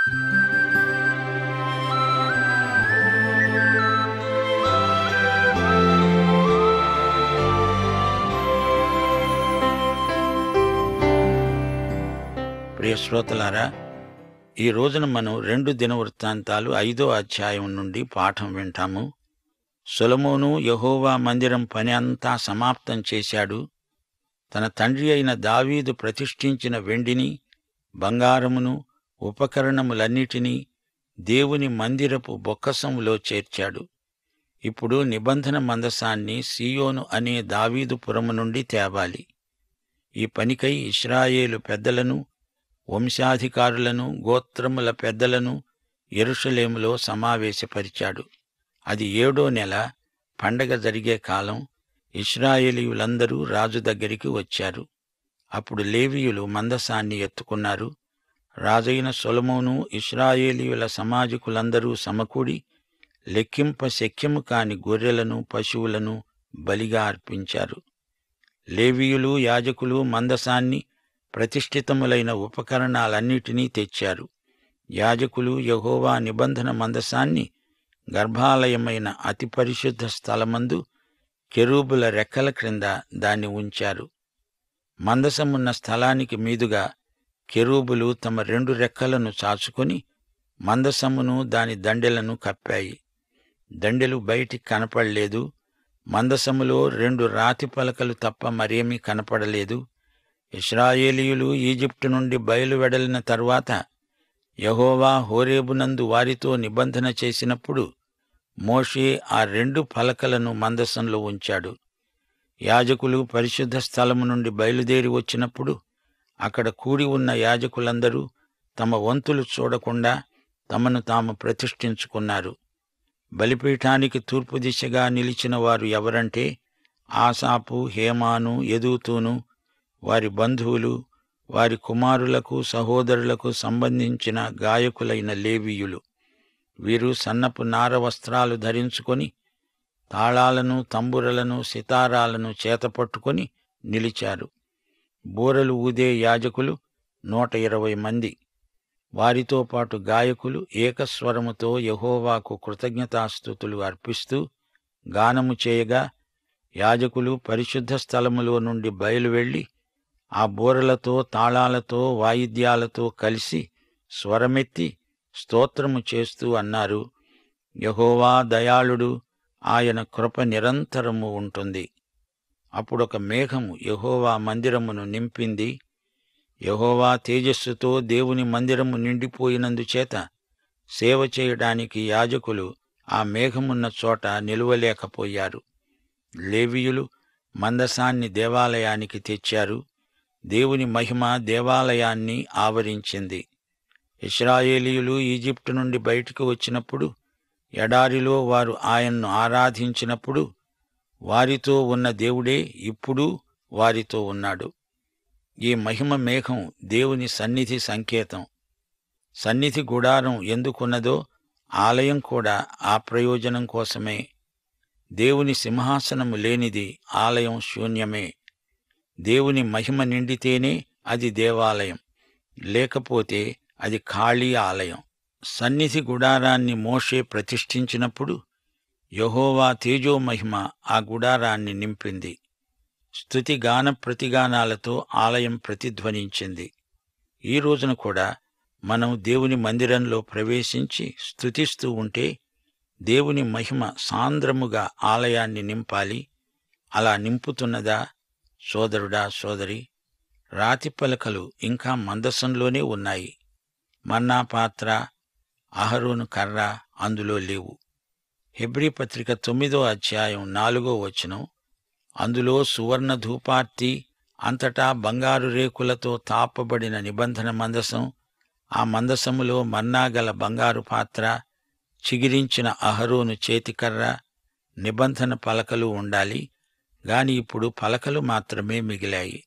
ప్రియ శ్రోతలారా, ఈ రోజున మనం 2 దినవృత్తాంతాలు 5వ అధ్యాయం నుండి పాఠం వింటాము. సొలొమోను యెహోవా మందిరం పని అంతా సమాప్తం చేశాడు. తన తండ్రి అయిన దావీదు ప్రతిష్ఠించిన వెండిని, బంగారమును, ఉపకరణములన్నిటినీ దేవుని మందిరపు బొక్కసంలో చేర్చాడు. ఇప్పుడు నిబంధన మందసాన్ని సీయోను అనే దావీదు పురము నుండి తేవాలి. ఈ పనికై ఇశ్రాయేలు పెద్దలను, వంశాధికారులను, గోత్రముల పెద్దలను యెరూషలేములో సమావేశపరిచాడు. అది 7వ నెల, పండగ జరిగే కాలం. ఇశ్రాయేలీయులందరూ రాజు దగ్గరికి వచ్చారు. అప్పుడు లేవీయులు మందసాన్ని ఎత్తుకున్నారు. రాజైన సొలొమోను ఇశ్రాయేలీయుల సమాజకులందరూ సమకూడి లెక్కింప శక్యము కాని గొర్రెలను, పశువులను బలిగా అర్పించారు. లేవీయులు, యాజకులు మందసాన్ని, ప్రతిష్ఠితములైన ఉపకరణాలన్నిటినీ తెచ్చారు. యాజకులు యెహోవా నిబంధన మందసాన్ని గర్భాలయమైన అతి పరిశుద్ధ స్థలమందు కెరూబుల రెక్కల క్రింద దాన్ని ఉంచారు. మందసమున్న స్థలానికి మీదుగా కెరూబులు తమ 2 రెక్కలను చాచుకొని మందసమును, దాని దండెలను కప్పాయి. దండెలు బయటికి కనపడలేదు. మందసములో 2 రాతి పలకలు తప్ప మరేమీ కనపడలేదు. ఇశ్రాయేలీయులు ఈజిప్టు నుండి బయలువెడలిన తరువాత యెహోవా హోరేబునందు వారితో నిబంధన చేసినప్పుడు మోషే ఆ 2 పలకలను మందసంలో ఉంచాడు. యాజకులు పరిశుద్ధ స్థలము నుండి బయలుదేరి వచ్చినప్పుడు అక్కడ కూడి ఉన్న యాజకులందరూ తమ వంతులు చూడకుండా తమను తాము ప్రతిష్ఠించుకున్నారు. బలిపీఠానికి తూర్పు దిశగా నిలిచిన వారు ఎవరంటే ఆసాపు, హేమాను, యెదూతూను, వారి బంధువులు, వారి కుమారులకు, సహోదరులకు సంబంధించిన గాయకులైన లేవీయులు. వీరు సన్నపు నార వస్త్రాలు ధరించుకొని తాళాలను, తంబురలను, సితారాలను చేతపట్టుకొని నిలిచారు. బూరలు ఊదే యాజకులు 120 మంది. వారితో పాటు గాయకులు ఏకస్వరముతో యెహోవాకు కృతజ్ఞతాస్తుతులు అర్పిస్తూ గానము చేయగా, యాజకులు పరిశుద్ధ స్థలములో నుండి బయలువెళ్లి ఆ బూరలతో, తాళాలతో, వాయిద్యాలతో కలిసి స్వరమెత్తి స్తోత్రము చేస్తూ అన్నారు, యెహోవా దయాళుడు, ఆయన కృప నిరంతరము ఉంటుంది. అప్పుడొక మేఘము యెహోవా మందిరమును నింపింది. యెహోవా తేజస్సుతో దేవుని మందిరము నిండిపోయినందుచేత సేవ చేయడానికి యాజకులు ఆ మేఘమున్న చోట నిలువలేకపోయారు. లేవీయులు మందసాన్ని దేవాలయానికి తెచ్చారు. దేవుని మహిమ దేవాలయాన్ని ఆవరించింది. ఇశ్రాయేలీయులు ఈజిప్టు నుండి బయటికి వచ్చినప్పుడు ఎడారిలో వారు ఆయన్ను ఆరాధించినప్పుడు వారితో ఉన్న దేవుడే ఇప్పుడు వారితో ఉన్నాడు. ఈ మహిమ మేఘం దేవుని సన్నిధి సంకేతం. సన్నిధి గుడారం ఎందుకున్నదో ఆలయం కూడా ఆ ప్రయోజనం కోసమే. దేవుని సింహాసనము లేనిది ఆలయం శూన్యమే. దేవుని మహిమ నిండితేనే అది దేవాలయం, లేకపోతే అది ఖాళీ ఆలయం. సన్నిధి గుడారాన్ని మోషే ప్రతిష్ఠించినప్పుడు యెహోవా తేజోమహిమ ఆ గుడారాన్ని నింపింది. స్తుతి గాన ప్రతిగానాలతో ఆలయం ప్రతిధ్వనించింది. ఈ రోజున కూడా మనం దేవుని మందిరంలో ప్రవేశించి స్తుతిస్తూ ఉంటే దేవుని మహిమ సాంద్రముగా ఆలయాన్ని నింపాలి. అలా నింపుతున్నదా సోదరుడా, సోదరి? రాతి పలకలు ఇంకా మందసంలోనే ఉన్నాయి. మన్నా పాత్ర, అహరోను కర్ర అందులో లేవు. హెబ్రీ పత్రిక 9వ అధ్యాయం 4వ వచనం, అందులో సువర్ణ ధూపార్తి, అంతటా బంగారు రేకులతో తాపబడిన నిబంధన మందసం, ఆ మందసములో మన్నాగల బంగారు పాత్ర, చిగిరించిన అహరోను చేతికర్ర, నిబంధన పలకలు ఉండాలి. గాని ఇప్పుడు పలకలు మాత్రమే మిగిలాయి.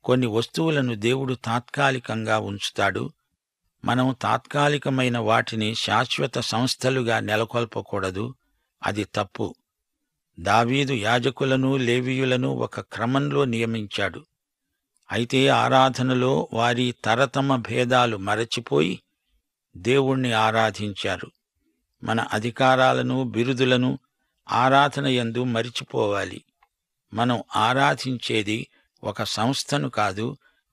కొన్ని వస్తువులను దేవుడు తాత్కాలికంగా ఉంచుతాడు. మనం తాత్కాలికమైన వాటిని శాశ్వత సంస్థలుగా నెలకొల్పకూడదు. అది తప్పు. దావీదు యాజకులను, లేవీయులను ఒక క్రమంలో నియమించాడు. అయితే ఆరాధనలో వారి తరతమ భేదాలు మరచిపోయి దేవుణ్ణి ఆరాధించారు. మన అధికారాలను, బిరుదులను ఆరాధన యందు మరిచిపోవాలి. మనం ఆరాధించేది ఒక సంస్థను కాదు,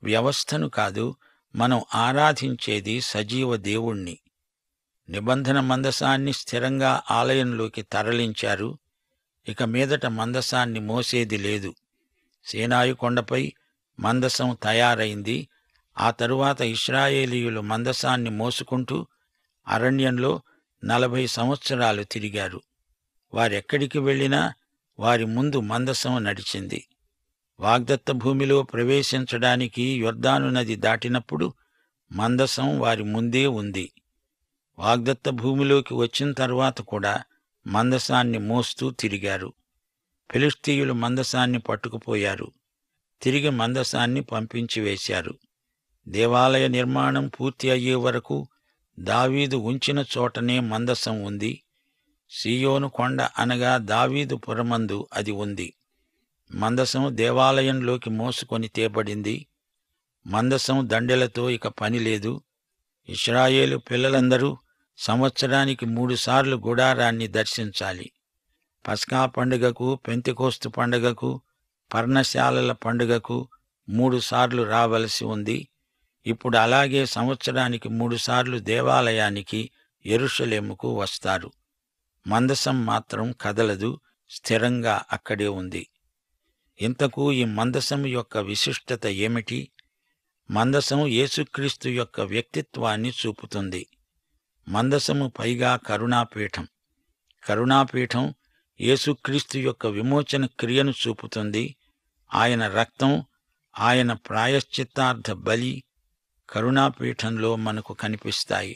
వ్యవస్థను కాదు. మనం ఆరాధించేది సజీవ దేవుణ్ణి. నిబంధన మందసాన్ని స్థిరంగా ఆలయంలోకి తరలించారు. ఇక మీదట మందసాన్ని మోసేది లేదు. సీనాయి కొండపై మందసం తయారైంది. ఆ తరువాత ఇశ్రాయేలీయులు మందసాన్ని మోసుకుంటూ అరణ్యంలో 40 సంవత్సరాలు తిరిగారు. వారెక్కడికి వెళ్ళినా వారి ముందు మందసం నడిచింది. వాగ్దత్త భూమిలో ప్రవేశించడానికి యొర్దాను నది దాటినప్పుడు మందసం వారి ముందే ఉంది. వాగ్దత్త భూమిలోకి వచ్చిన తర్వాత కూడా మందసాన్ని మోస్తూ తిరిగారు. ఫిలిష్తీయులు మందసాన్ని పట్టుకుపోయారు. తిరిగి మందసాన్ని పంపించి వేశారు. దేవాలయ నిర్మాణం పూర్తి అయ్యే వరకు దావీదు ఉంచిన చోటనే మందసం ఉంది. సీయోను కొండ అనగా దావీదు పురమందు అది ఉంది. మందసం దేవాలయంలోకి మోసుకొని తేబడింది. మందసం దండెలతో ఇక పని లేదు. ఇశ్రాయేలు పిల్లలందరూ సంవత్సరానికి 3 సార్లు గుడారాన్ని దర్శించాలి. పస్కా పండుగకు, పెంతెకోస్తు పండుగకు, పర్ణశాలల పండుగకు 3 సార్లు రావలసి ఉంది. ఇప్పుడు అలాగే సంవత్సరానికి 3 సార్లు దేవాలయానికి, యెరూషలేముకు వస్తారు. మందసం మాత్రం కదలదు, స్థిరంగా అక్కడే ఉంది. ఇంతకు ఈ మందసం యొక్క విశిష్టత ఏమిటి? మందసం యేసుక్రీస్తు యొక్క వ్యక్తిత్వాన్ని చూపుతుంది. మందసము పైగా కరుణాపీఠం. కరుణాపీఠం యేసుక్రీస్తు యొక్క విమోచన క్రియను చూపుతుంది. ఆయన రక్తం, ఆయన ప్రాయశ్చిత్తార్థ బలి కరుణాపీఠంలో మనకు కనిపిస్తాయి.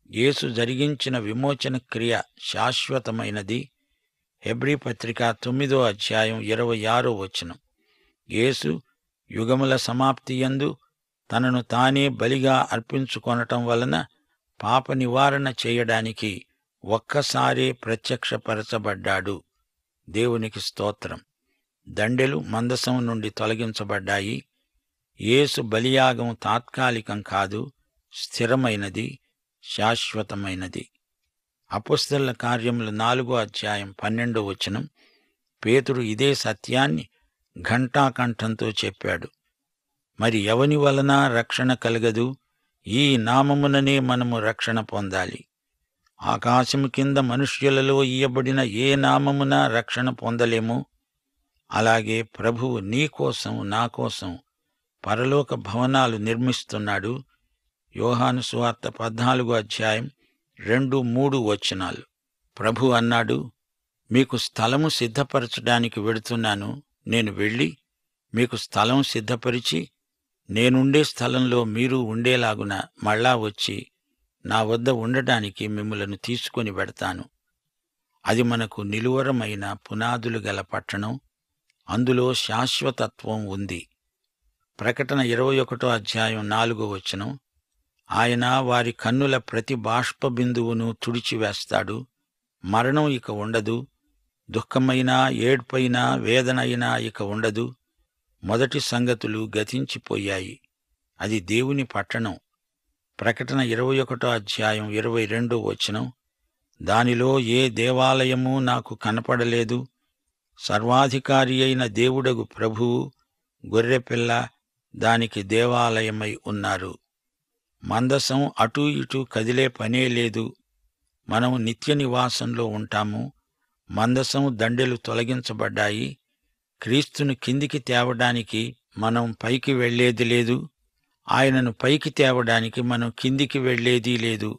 యేసు జరిగించిన విమోచన క్రియ శాశ్వతమైనది. హెబ్రీ పత్రిక 9వ అధ్యాయం 26వ వచనం. యేసు యుగముల సమాప్తియందు తనను తానే బలిగా అర్పించుకొనటం వలన పాప నివారణ చేయడానికి ఒక్కసారే ప్రత్యక్షపరచబడ్డాడు. దేవునికి స్తోత్రం. దండెలు మందసం నుండి తొలగించబడ్డాయి. యేసు బలియాగం తాత్కాలికం కాదు, స్థిరమైనది, శాశ్వతమైనది. అపొస్తలుల కార్యములు 4వ అధ్యాయం 12వ వచనం. పేతురు ఇదే సత్యాన్ని ఘంటాకంఠంతో చెప్పాడు. మరి ఎవని వలన రక్షణ కలగదు? ఈ నామముననే మనము రక్షణ పొందాలి. ఆకాశము కింద మనుష్యులలో ఇయ్యబడిన ఏ నామమున రక్షణ పొందలేమో అలాగే ప్రభువు నీకోసం, నా కోసం పరలోక భవనాలు నిర్మిస్తున్నాడు. యోహాను సువార్త 14వ అధ్యాయం 2-3 వచనాలు. ప్రభు అన్నాడు, మీకు స్థలము సిద్ధపరచడానికి వెడుతున్నాను. నేను వెళ్ళి మీకు స్థలం సిద్ధపరిచి నేనుండే స్థలంలో మీరు ఉండేలాగున మళ్ళా వచ్చి నా వద్ద ఉండటానికి మిమ్ములను తీసుకొని వెడతాను. అది మనకు నిలువరమైన పునాదులు గల పట్టణం. అందులో శాశ్వతత్వం ఉంది. ప్రకటన 21వ అధ్యాయం 4వ వచనం. ఆయన వారి కన్నుల ప్రతి బాష్ప బిందువును తుడిచివేస్తాడు. మరణం ఇక ఉండదు. దుఃఖమైనా, ఏడ్పైనా, వేదనైనా ఇక ఉండదు. మొదటి సంగతులు గతించిపోయాయి. అది దేవుని పట్టణం. ప్రకటన 21వ అధ్యాయం 22వ వచనం. దానిలో ఏ దేవాలయమూ నాకు కనపడలేదు. సర్వాధికారి అయిన దేవుడగు ప్రభువు, గొర్రెపిల్ల దానికి దేవాలయమై ఉన్నారు. మందసం అటూ ఇటూ కదిలే పనే లేదు. మనం నిత్య నివాసంలో ఉంటాము. మందసం దండెలు తొలగించబడ్డాయి. క్రీస్తును కిందికి తేవడానికి మనం పైకి వెళ్లేది లేదు. ఆయనను పైకి తేవడానికి మనం కిందికి వెళ్లేదీ లేదు.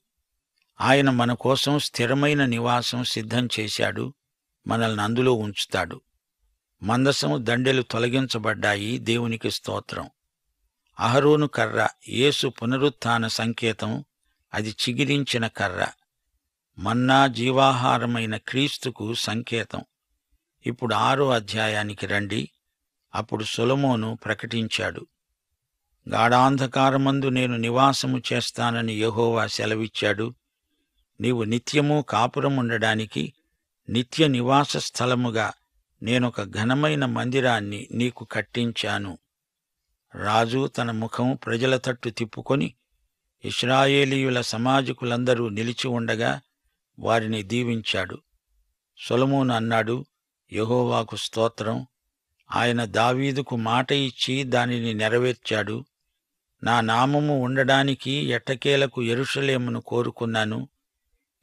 ఆయన మన కోసం స్థిరమైన నివాసం సిద్ధం చేశాడు. మనల్ని అందులో ఉంచుతాడు. మందసం దండెలు తొలగించబడ్డాయి. దేవునికి స్తోత్రం. అహరోను కర్ర యేసు పునరుత్థాన సంకేతం. అది చిగిరించిన కర్ర. మన్నా జీవాహారమైన క్రీస్తుకు సంకేతం. ఇప్పుడు 6వ అధ్యాయానికి రండి. అప్పుడు సొలొమోను ప్రకటించాడు. గాఢాంధకారమందు నేను నివాసము చేస్తానని యెహోవా సెలవిచ్చాడు. నీవు నిత్యము కాపురముండడానికి నిత్య నివాస స్థలముగా నేనొక ఘనమైన మందిరాన్ని నీకు కట్టించాను. రాజు తన ముఖం ప్రజల తట్టు తిప్పుకొని ఇశ్రాయేలీయుల సమాజకులందరూ నిలిచి ఉండగా వారిని దీవించాడు. సొలొమోను అన్నాడు, యెహోవాకు స్తోత్రం. ఆయన దావీదుకు మాట ఇచ్చి దానిని నెరవేర్చాడు. నా నామము ఉండడానికి ఎట్టకేలకు యెరూషలేమును కోరుకున్నాను.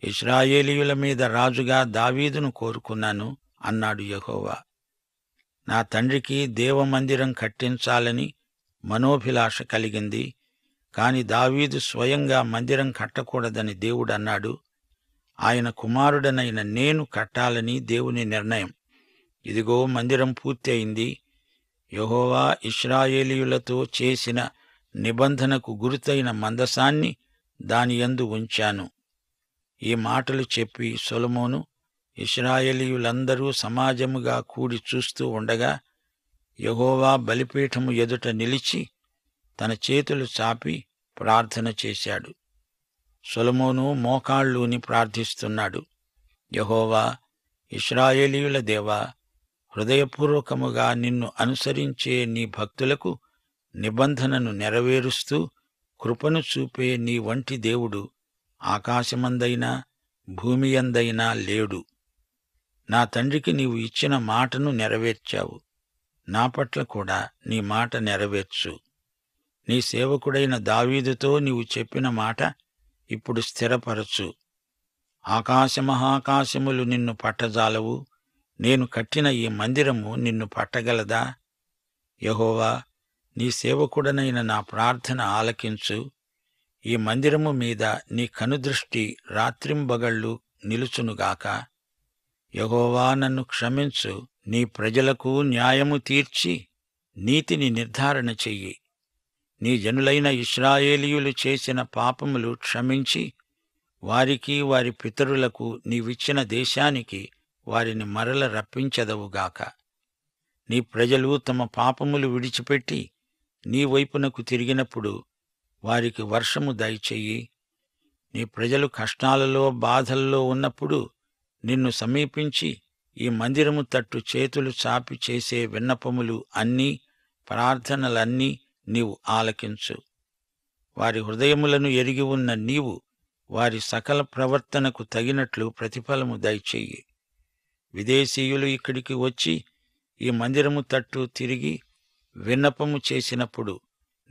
ఇశ్రాయేలీయుల మీద రాజుగా దావీదును కోరుకున్నాను అన్నాడు యెహోవా. నా తండ్రికి దేవమందిరం కట్టించాలని మనోభిలాష కలిగింది. కాని దావీదు స్వయంగా మందిరం కట్టకూడదని దేవుడన్నాడు. ఆయన కుమారుడనైన నేను కట్టాలని దేవుని నిర్ణయం. ఇదిగో మందిరం పూర్తి అయింది. యెహోవా ఇశ్రాయేలీయులతో చేసిన నిబంధనకు గుర్తైన మందసాన్ని దానియందు ఉంచాను. ఈ మాటలు చెప్పి సొలొమోను ఇశ్రాయేలీయులందరూ సమాజముగా కూడి చూస్తూ ఉండగా యెహోవా బలిపీఠము ఎదుట నిలిచి తన చేతులు చాపి ప్రార్థన చేశాడు. సొలొమోను మోకాళ్ళూని ప్రార్థిస్తున్నాడు. యెహోవా, ఇశ్రాయేలీయుల దేవా, హృదయపూర్వకముగా నిన్ను అనుసరించే నీ భక్తులకు నిబంధనను నెరవేరుస్తూ కృపను చూపే నీ వంటి దేవుడు ఆకాశమందైనా భూమియందైనా లేడు. నా తండ్రికి నీవు ఇచ్చిన మాటను నెరవేర్చావు. నా పట్ల కూడా నీ మాట నెరవేర్చు. నీ సేవకుడైన దావీదుతో నీవు చెప్పిన మాట ఇప్పుడు స్థిరపరచు. ఆకాశమహాకాశములు నిన్ను పట్టజాలవు. నేను కట్టిన ఈ మందిరము నిన్ను పట్టగలదా? యెహోవా, నీ సేవకుడనైన నా ప్రార్థన ఆలకించు. ఈ మందిరము మీద నీ కనుదృష్టి రాత్రింబగళ్ళు నిలుచునుగాక. యెహోవా, నన్ను క్షమించు. నీ ప్రజలకు న్యాయము తీర్చి నీతిని నిర్ధారణ చెయ్యి. నీ జనులైన ఇశ్రాయేలీయులు చేసిన పాపములు క్షమించి వారికి వారి పితరులకు నీవిచ్చిన దేశానికి వారిని మరల రప్పించెదవుగాక. నీ ప్రజలు తమ పాపములు విడిచిపెట్టి నీ వైపునకు తిరిగినప్పుడు వారికి వర్షము దయచెయ్యి. నీ ప్రజలు కష్టాలలో బాధల్లో ఉన్నప్పుడు నిన్ను సమీపించి ఈ మందిరము తట్టు చేతులు చాపి చేసే విన్నపములు అన్నీ, ప్రార్థనలన్నీ నీవు ఆలకించు. వారి హృదయములను ఎరిగి ఉన్న నీవు వారి సకల ప్రవర్తనకు తగినట్లు ప్రతిఫలము దయచెయ్యి. విదేశీయులు ఇక్కడికి వచ్చి ఈ మందిరము తట్టు తిరిగి విన్నపము చేసినప్పుడు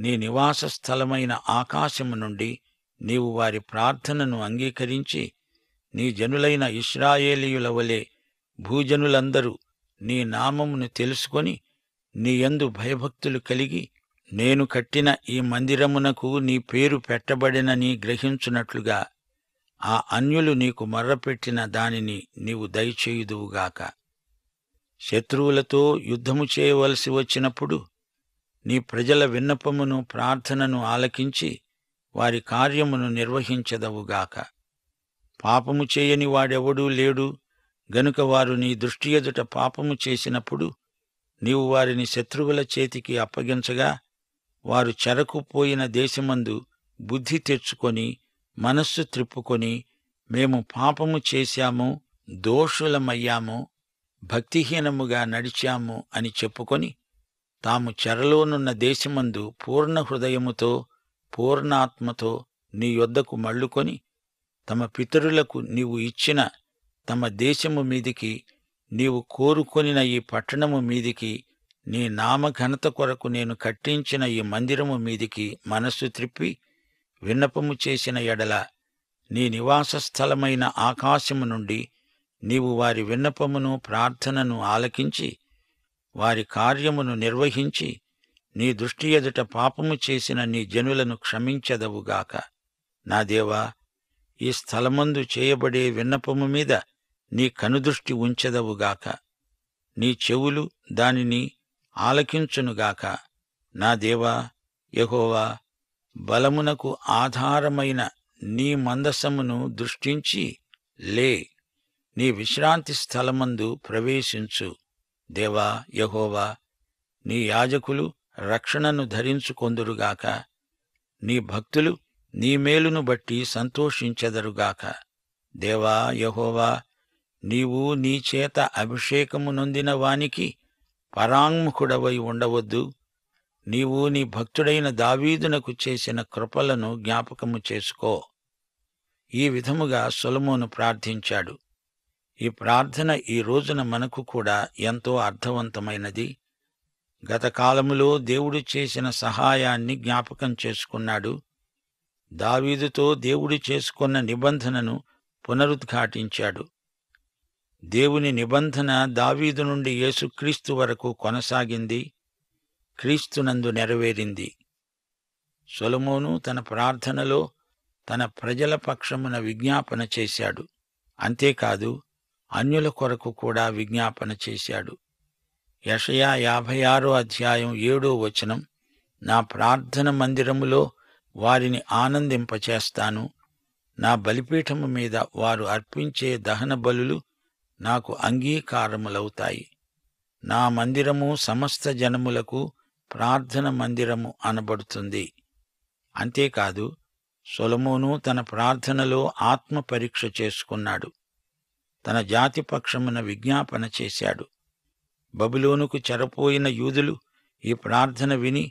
నీ నివాస స్థలమైన ఆకాశము నుండి నీవు వారి ప్రార్థనను అంగీకరించి నీ జనులైన ఇశ్రాయేలీయుల వలె భూజనులందరూ నీ నామమును తెలుసుకొని నీయందు భయభక్తులు కలిగి నేను కట్టిన ఈ మందిరమునకు నీ పేరు పెట్టబడినని గ్రహించున్నట్లుగా ఆ అన్యులు నీకు మొర్రపెట్టిన దానిని నీవు దయచేయుదువుగాక. శత్రువులతో యుద్ధము చేయవలసి వచ్చినప్పుడు నీ ప్రజల విన్నపమును ప్రార్థనను ఆలకించి వారి కార్యమును నిర్వహించదవుగాక. పాపము చేయని వాడెవడూ లేడు గనుక వారు నీ దృష్టి ఎదుట పాపము చేసినప్పుడు నీవు వారిని శత్రువుల చేతికి అప్పగించగా వారు చెరకుపోయిన దేశమందు బుద్ధి తెచ్చుకొని మనస్సు త్రిప్పుకొని మేము పాపము చేశాము, దోషులమయ్యాము, భక్తిహీనముగా నడిచాము అని చెప్పుకొని తాము చెరలోనున్న దేశమందు పూర్ణ హృదయముతో పూర్ణాత్మతో నీ యొద్దకు మళ్ళుకొని తమ పితరులకు నీవు ఇచ్చిన తమ దేశము మీదికి నీవు కోరుకొనిన ఈ పట్టణము మీదికి నీ నామఘనత కొరకు నేను కట్టించిన ఈ మందిరము మీదికి మనస్సు త్రిప్పి విన్నపము చేసిన ఎడల నీ నివాస స్థలమైన ఆకాశము నుండి నీవు వారి విన్నపమును ప్రార్థనను ఆలకించి వారి కార్యమును నిర్వహించి నీ దృష్టి ఎదుట పాపము చేసిన నీ జనులను క్షమించెదవుగాక. నా దేవా, ఈ స్థలమందు చేయబడే విన్నపము మీద నీ కనుదృష్టి ఉంచెదవుగాక. నీ చెవులు దానిని ఆలకించునుగాక. నా దేవా యెహోవా, బలమునకు ఆధారమైన నీ మందసమును దృష్టించి లే, నీ విశ్రాంతి స్థలమందు ప్రవేశించు. దేవా యెహోవా, నీ యాజకులు రక్షణను ధరించుకొందురుగాక. నీ భక్తులు నీ మేలును బట్టి సంతోషించెదరుగాక. దేవా యెహోవా, నీవు నీ చేత అభిషేకము నొందిన వానికి పరాంముఖుడవై ఉండవద్దు. నీవు నీ భక్తుడైన దావీదునకు చేసిన కృపలను జ్ఞాపకము చేసుకో. ఈ విధముగా సొలొమోను ప్రార్థించాడు. ఈ ప్రార్థన ఈ రోజున మనకు కూడా ఎంతో అర్థవంతమైనది. గత కాలములో దేవుడు చేసిన సహాయాన్ని జ్ఞాపకం చేసుకున్నాడు. దావీదుతో దేవుడు చేసుకున్న నిబంధనను పునరుద్ఘాటించాడు. దేవుని నిబంధన దావీదు నుండి యేసుక్రీస్తు వరకు కొనసాగింది, క్రీస్తునందు నెరవేరింది. సొలొమోను తన ప్రార్థనలో తన ప్రజల పక్షమున విజ్ఞాపన చేశాడు. అంతేకాదు, అన్యుల కొరకు కూడా విజ్ఞాపన చేశాడు. యెషయా 56 అధ్యాయం 7వ వచనం, నా ప్రార్థన మందిరములో వారిని ఆనందింపచేస్తాను. నా బలిపీఠము మీద వారు అర్పించే దహన బలులు నాకు అంగీకారములవుతాయి. నా మందిరము సమస్త జనములకు ప్రార్థన మందిరము అనబడుతుంది. అంతేకాదు, సొలొమోను తన ప్రార్థనలో ఆత్మ పరీక్ష చేసుకున్నాడు. తన జాతి పక్షమున విజ్ఞాపన చేశాడు. బబులోనుకు చెరపోయిన యూదులు ఈ ప్రార్థన విని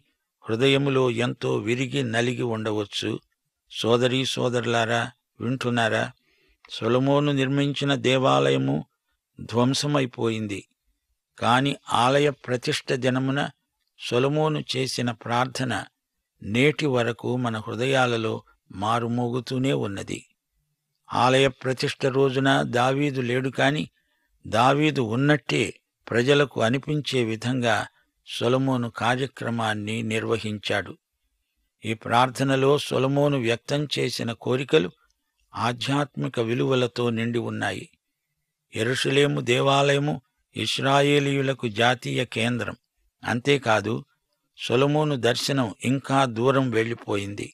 హృదయములో ఎంతో విరిగి నలిగి ఉండవచ్చు. సోదరీ సోదరులారా, వింటున్నారా? సొలొమోను నిర్మించిన దేవాలయము ధ్వంసమైపోయింది. కాని ఆలయ ప్రతిష్ఠ దినమున సొలొమోను చేసిన ప్రార్థన నేటి వరకు మన హృదయాలలో మారుమోగుతూనే ఉన్నది. ఆలయ ప్రతిష్ఠ రోజున దావీదు లేడు, కాని దావీదు ఉన్నట్టే ప్రజలకు అనిపించే విధంగా సొలొమోను కార్యక్రమాన్ని నిర్వహించాడు. ఈ ప్రార్థనలో సొలొమోను వ్యక్తం చేసిన కోరికలు ఆధ్యాత్మిక విలువలతో నిండి ఉన్నాయి. యెరూషలేము దేవాలయము ఇశ్రాయేలీయులకు జాతీయ కేంద్రం. అంతేకాదు, సొలొమోను దర్శనం ఇంకా దూరం వెళ్ళిపోయింది.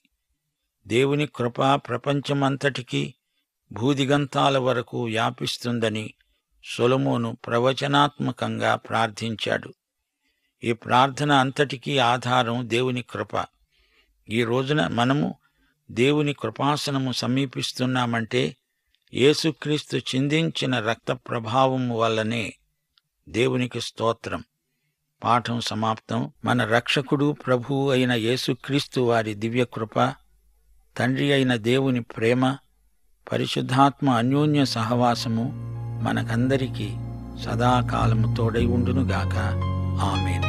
దేవుని కృప ప్రపంచమంతటికీ భూదిగంతాల వరకు వ్యాపిస్తుందని సొలొమోను ప్రవచనాత్మకంగా ప్రార్థించాడు. ఈ ప్రార్థన అంతటికీ ఆధారం దేవుని కృప. ఈ రోజున మనము దేవుని కృపాసనము సమీపిస్తున్నామంటే యేసుక్రీస్తు చిందించిన రక్త ప్రభావం వల్లనే. దేవునికి స్తోత్రం. పాఠం సమాప్తం. మన రక్షకుడు ప్రభువు అయిన యేసుక్రీస్తు వారి దివ్యకృప, తండ్రి అయిన దేవుని ప్రేమ, పరిశుద్ధాత్మ అన్యోన్య సహవాసము మనకందరికీ సదాకాలము తోడై ఉండునుగాక. ఆమేన్.